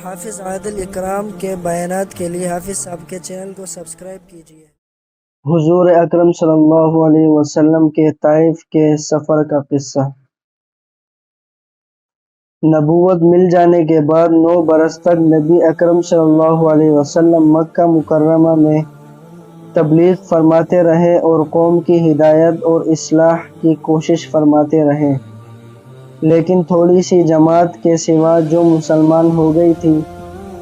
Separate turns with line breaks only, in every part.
حافظ عادل اکرام کے بیانات کے لیے حافظ صاحب کے چینل کو سبسکرائب کیجیے۔
حضور اکرم صلی اللہ علیہ وسلم کے طائف کے سفر کا قصہ۔ نبوت مل جانے کے بعد 9 برس تک نبی اکرم صلی اللہ علیہ وسلم مکہ مکرمہ میں تبلیغ فرماتے رہے اور قوم کی ہدایت اور اصلاح کی کوشش فرماتے رہے، لیکن تھوڑی سی جماعت کے سوا جو مسلمان ہو گئی تھی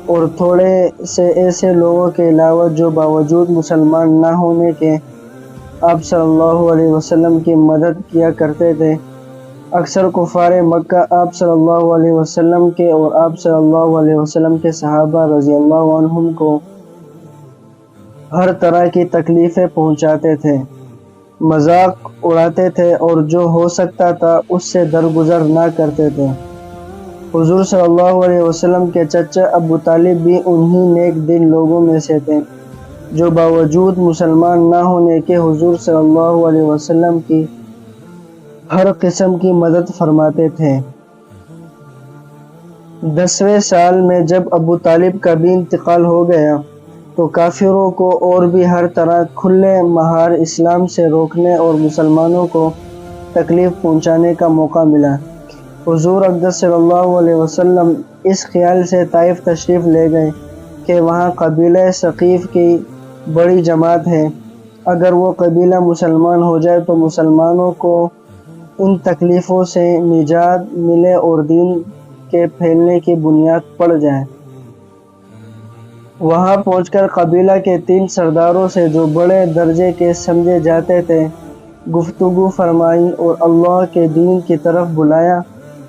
اور تھوڑے سے ایسے لوگوں کے علاوہ جو باوجود مسلمان نہ ہونے کے آپ صلی اللہ علیہ وسلم کی مدد کیا کرتے تھے، اکثر کفار مکہ آپ صلی اللہ علیہ وسلم کے اور آپ صلی اللہ علیہ وسلم کے صحابہ رضی اللہ عنہم کو ہر طرح کی تکلیفیں پہنچاتے تھے، مذاق اڑاتے تھے اور جو ہو سکتا تھا اس سے درگزر نہ کرتے تھے۔ حضور صلی اللہ علیہ وسلم کے چچا ابو طالب بھی انہی نیک دل لوگوں میں سے تھے جو باوجود مسلمان نہ ہونے کے حضور صلی اللہ علیہ وسلم کی ہر قسم کی مدد فرماتے تھے۔ 10ویں سال میں جب ابو طالب کا بھی انتقال ہو گیا تو کافروں کو اور بھی ہر طرح کھلے مہار اسلام سے روکنے اور مسلمانوں کو تکلیف پہنچانے کا موقع ملا۔ حضور اقدس صلی اللہ علیہ وسلم اس خیال سے طائف تشریف لے گئے کہ وہاں قبیلہ ثقیف کی بڑی جماعت ہے، اگر وہ قبیلہ مسلمان ہو جائے تو مسلمانوں کو ان تکلیفوں سے نجات ملے اور دین کے پھیلنے کی بنیاد پڑ جائے۔ وہاں پہنچ کر قبیلہ کے 3 سرداروں سے جو بڑے درجے کے سمجھے جاتے تھے گفتگو فرمائی اور اللہ کے دین کی طرف بلایا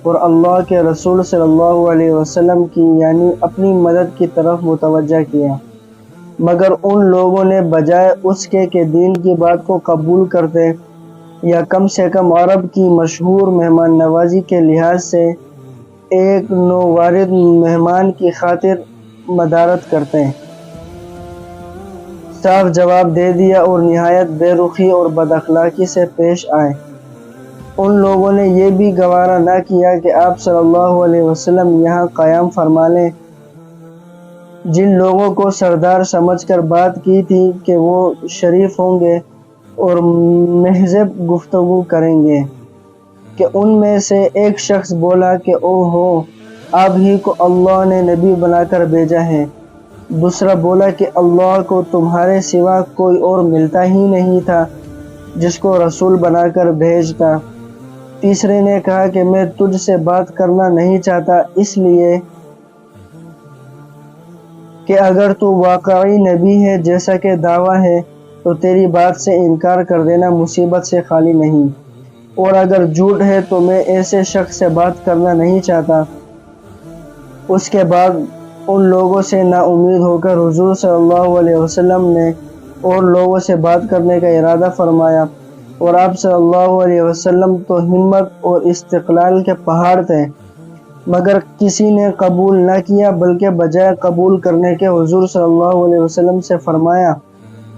اور اللہ کے رسول صلی اللہ علیہ وسلم کی یعنی اپنی مدد کی طرف متوجہ کیا، مگر ان لوگوں نے بجائے اس کے کہ دین کی بات کو قبول کرتے یا کم سے کم عرب کی مشہور مہمان نوازی کے لحاظ سے ایک نووارد مہمان کی خاطر مدارت کرتے، صاف جواب دے دیا اور نہایت بے رخی اور بد اخلاقی سے پیش آئے۔ ان لوگوں نے یہ بھی گوارا نہ کیا کہ آپ صلی اللہ علیہ وسلم یہاں قیام فرما لیں۔ جن لوگوں کو سردار سمجھ کر بات کی تھی کہ وہ شریف ہوں گے اور مہذب گفتگو کریں گے، کہ ان میں سے ایک شخص بولا کہ او ہو، آپ ہی کو اللہ نے نبی بنا کر بھیجا ہے۔ دوسرا بولا کہ اللہ کو تمہارے سوا کوئی اور ملتا ہی نہیں تھا جس کو رسول بنا کر بھیجتا۔ تیسرے نے کہا کہ میں تجھ سے بات کرنا نہیں چاہتا اس لیے کہ اگر تو واقعی نبی ہے جیسا کہ دعویٰ ہے تو تیری بات سے انکار کر دینا مصیبت سے خالی نہیں، اور اگر جھوٹ ہے تو میں ایسے شخص سے بات کرنا نہیں چاہتا۔ اس کے بعد ان لوگوں سے نا امید ہو کر حضور صلی اللہ علیہ وسلم نے اور لوگوں سے بات کرنے کا ارادہ فرمایا، اور آپ صلی اللہ علیہ وسلم تو ہمت اور استقلال کے پہاڑ تھے، مگر کسی نے قبول نہ کیا، بلکہ بجائے قبول کرنے کے حضور صلی اللہ علیہ وسلم سے فرمایا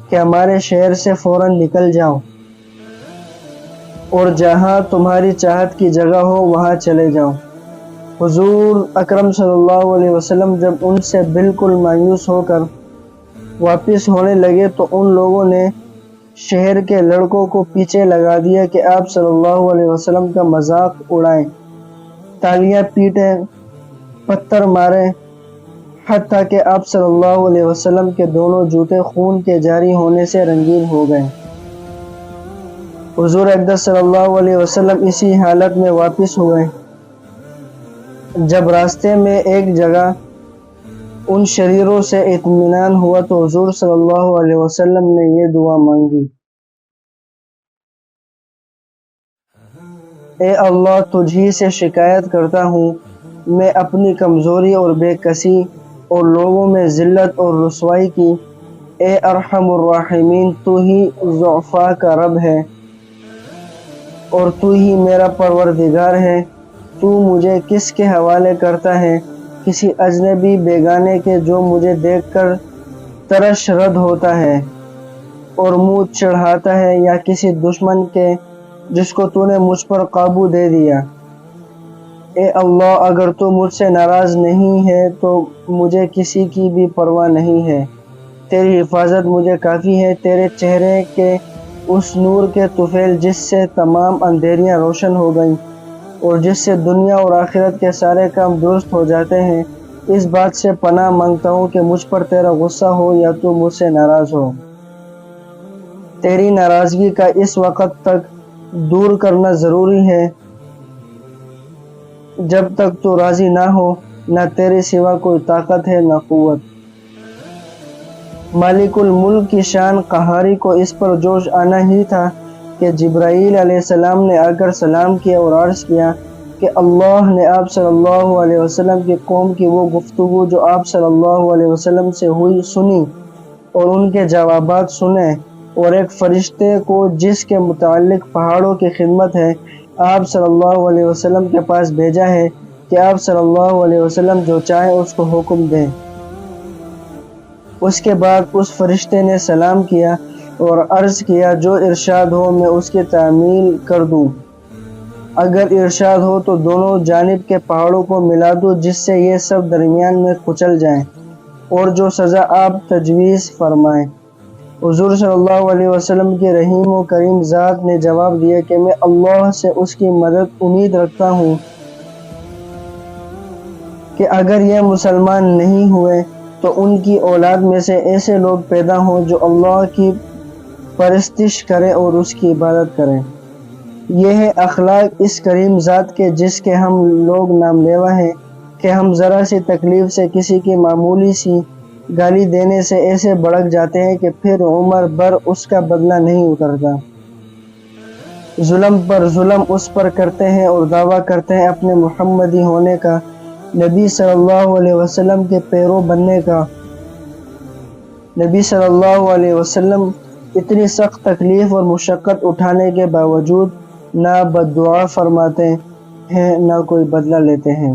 کہ ہمارے شہر سے فوراً نکل جاؤ اور جہاں تمہاری چاہت کی جگہ ہو وہاں چلے جاؤ۔ حضور اکرم صلی اللہ علیہ وسلم جب ان سے بالکل مایوس ہو کر واپس ہونے لگے تو ان لوگوں نے شہر کے لڑکوں کو پیچھے لگا دیا کہ آپ صلی اللہ علیہ وسلم کا مذاق اڑائیں، تالیاں پیٹیں، پتھر ماریں، حتیٰ کہ آپ صلی اللہ علیہ وسلم کے دونوں جوتے خون کے جاری ہونے سے رنگین ہو گئے۔ حضور اقدس صلی اللہ علیہ وسلم اسی حالت میں واپس ہوئے۔ جب راستے میں ایک جگہ ان شریروں سے اطمینان ہوا تو حضور صلی اللہ علیہ وسلم نے یہ دعا مانگی: اے اللہ، تجھ ہی سے شکایت کرتا ہوں، میں اپنی کمزوری اور بے کسی اور لوگوں میں ذلت اور رسوائی کی۔ اے ارحم الراحمین، تو ہی ضعفاء کا رب ہے اور تو ہی میرا پروردگار ہے۔ تو مجھے کس کے حوالے کرتا ہے؟ کسی اجنبی بیگانے کے جو مجھے دیکھ کر ترش رد ہوتا ہے اور منہ چڑھاتا ہے، یا کسی دشمن کے جس کو تو نے مجھ پر قابو دے دیا؟ اے اللہ اگر تو مجھ سے ناراض نہیں ہے تو مجھے کسی کی بھی پرواہ نہیں ہے، تیری حفاظت مجھے کافی ہے۔ تیرے چہرے کے اس نور کے طفیل جس سے تمام اندھیریاں روشن ہو گئیں اور جس سے دنیا اور آخرت کے سارے کام درست ہو جاتے ہیں، اس بات سے پناہ مانگتا ہوں کہ مجھ پر تیرا غصہ ہو یا تو مجھ سے ناراض ہو۔ تیری ناراضگی کا اس وقت تک دور کرنا ضروری ہے جب تک تو راضی نہ ہو، نہ تیرے سوا کوئی طاقت ہے نہ قوت۔ مالک الملک کی شان قہاری کو اس پر جوش آنا ہی تھا کہ جبرائیل علیہ السلام نے آ کر سلام کیا اور عرض کیا کہ اللہ نے آپ صلی اللہ علیہ وسلم کی قوم کی وہ گفتگو جو آپ صلی اللہ علیہ وسلم سے ہوئی سنی اور ان کے جوابات سنے، اور ایک فرشتے کو جس کے متعلق پہاڑوں کی خدمت ہے آپ صلی اللہ علیہ وسلم کے پاس بھیجا ہے کہ آپ صلی اللہ علیہ وسلم جو چاہیں اس کو حکم دیں۔ اس کے بعد اس فرشتے نے سلام کیا اور عرض کیا جو ارشاد ہو میں اس کی تعمیل کر دوں، اگر ارشاد ہو تو دونوں جانب کے پہاڑوں کو ملا دوں جس سے یہ سب درمیان میں کچل جائیں، اور جو سزا آپ تجویز فرمائیں۔ حضور صلی اللہ علیہ وسلم کی رحیم و کریم ذات نے جواب دیا کہ میں اللہ سے اس کی مدد امید رکھتا ہوں کہ اگر یہ مسلمان نہیں ہوئے تو ان کی اولاد میں سے ایسے لوگ پیدا ہوں جو اللہ کی پرستش کریں اور اس کی عبادت کریں۔ یہ ہے اخلاق اس کریم ذات کے جس کے ہم لوگ نام لیوا ہیں کہ ہم ذرا سی تکلیف سے کسی کی معمولی سی گالی دینے سے ایسے بھڑک جاتے ہیں کہ پھر عمر بھر اس کا بدلہ نہیں اترتا۔ ظلم پر ظلم اس پر کرتے ہیں اور دعویٰ کرتے ہیں اپنے محمدی ہونے کا، نبی صلی اللہ علیہ وسلم کے پیرو بننے کا۔ نبی صلی اللہ علیہ وسلم اتنی سخت تکلیف اور مشقت اٹھانے کے باوجود نہ بد دعا فرماتے ہیں نہ کوئی بدلہ لیتے ہیں۔